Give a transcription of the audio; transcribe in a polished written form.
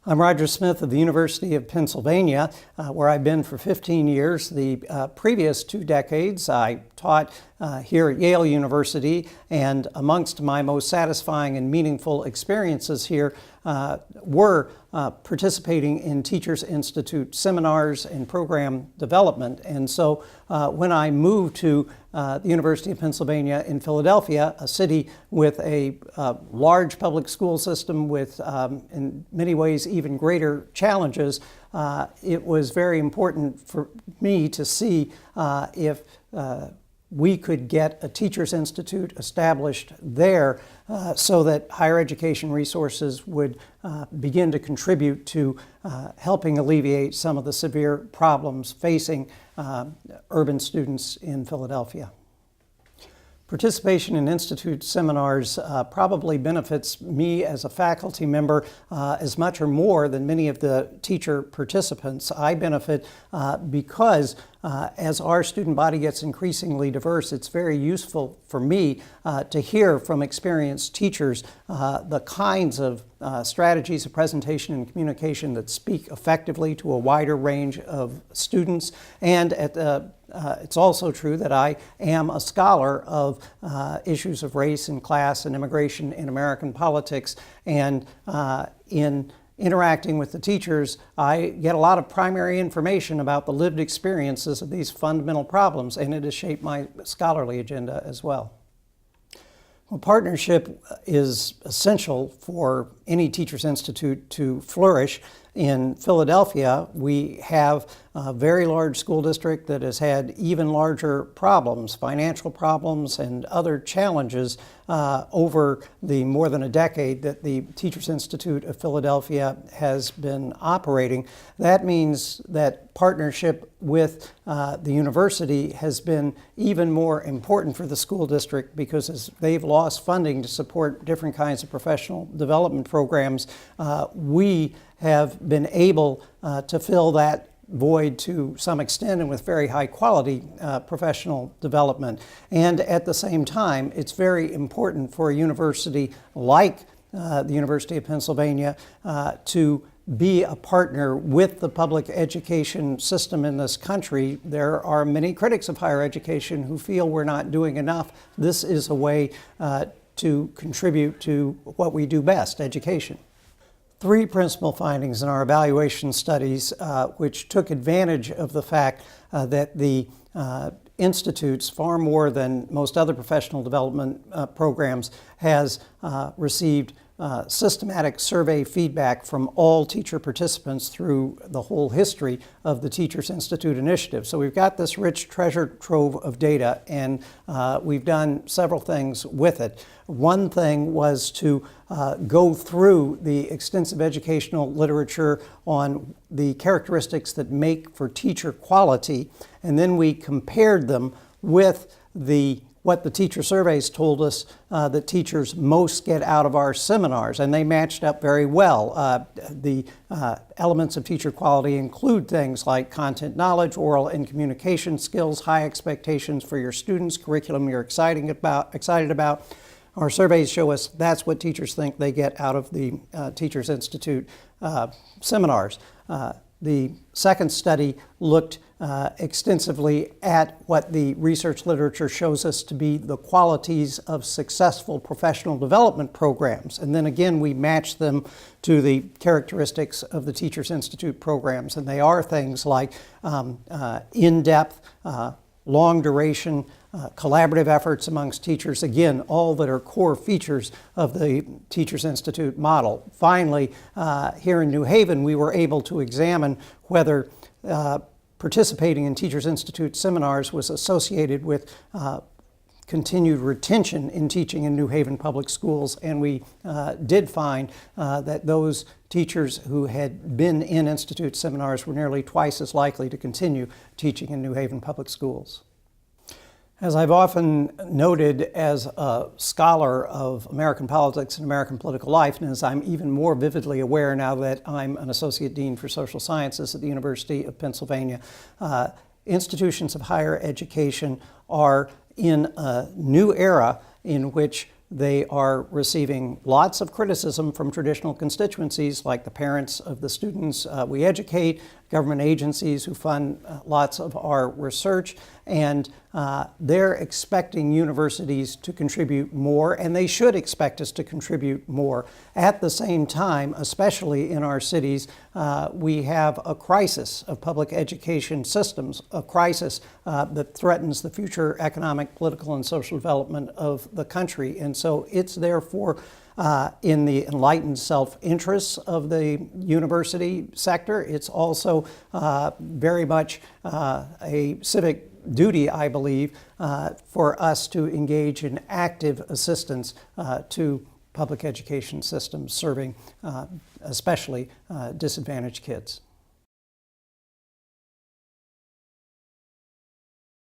I'm Roger Smith of the University of Pennsylvania, where I've been for 15 years. The previous 2 decades I taught here at Yale University, and amongst my most satisfying and meaningful experiences here were participating in Teachers Institute seminars and program development. And so when I moved to the University of Pennsylvania in Philadelphia, a city with a large public school system with, in many ways, even greater challenges, it was very important for me to see if we could get a Teachers Institute established there so that higher education resources would begin to contribute to helping alleviate some of the severe problems facing urban students in Philadelphia. Participation in Institute seminars probably benefits me as a faculty member as much or more than many of the teacher participants. I benefit because as our student body gets increasingly diverse, it's very useful for me to hear from experienced teachers the kinds of strategies of presentation and communication that speak effectively to a wider range of students. And it's also true that I am a scholar of issues of race and class and immigration in American politics, and in interacting with the teachers, I get a lot of primary information about the lived experiences of these fundamental problems, and it has shaped my scholarly agenda as well. Well, partnership is essential for any Teachers Institute to flourish. In Philadelphia, we have a very large school district that has had even larger problems, financial problems and other challenges over the more than a decade that the Teachers Institute of Philadelphia has been operating. That means that partnership with the university has been even more important for the school district, because as they've lost funding to support different kinds of professional development programs, we have been able to fill that void to some extent and with very high quality professional development. And at the same time, it's very important for a university like the University of Pennsylvania to be a partner with the public education system in this country. There are many critics of higher education who feel we're not doing enough. This is a way to contribute to what we do best, education. 3 principal findings in our evaluation studies which took advantage of the fact that the institutes, far more than most other professional development programs, has received systematic survey feedback from all teacher participants through the whole history of the Teachers Institute initiative. So we've got this rich treasure trove of data, and we've done several things with it. One thing was to go through the extensive educational literature on the characteristics that make for teacher quality, and then we compared them with what the teacher surveys told us that teachers most get out of our seminars, and they matched up very well. The elements of teacher quality include things like content knowledge, oral and communication skills, high expectations for your students, curriculum you're excited about. Our surveys show us that's what teachers think they get out of the Teachers Institute seminars. The second study looked extensively at what the research literature shows us to be the qualities of successful professional development programs. And then again, we matched them to the characteristics of the Teachers Institute programs. And they are things like in-depth, long duration, collaborative efforts amongst teachers, again, all that are core features of the Teachers Institute model. Finally, here in New Haven, we were able to examine whether participating in Teachers Institute seminars was associated with continued retention in teaching in New Haven public schools, and we did find that those teachers who had been in Institute seminars were nearly twice as likely to continue teaching in New Haven public schools. As I've often noted as a scholar of American politics and American political life, and as I'm even more vividly aware now that I'm an Associate Dean for Social Sciences at the University of Pennsylvania, institutions of higher education are in a new era in which they are receiving lots of criticism from traditional constituencies like the parents of the students we educate, government agencies who fund lots of our research, and they're expecting universities to contribute more, and they should expect us to contribute more. At the same time, especially in our cities, we have a crisis of public education systems, a crisis that threatens the future economic, political, and social development of the country. And so it's therefore in the enlightened self-interest of the university sector. It's also very much a civic duty, I believe, for us to engage in active assistance to public education systems serving especially disadvantaged kids.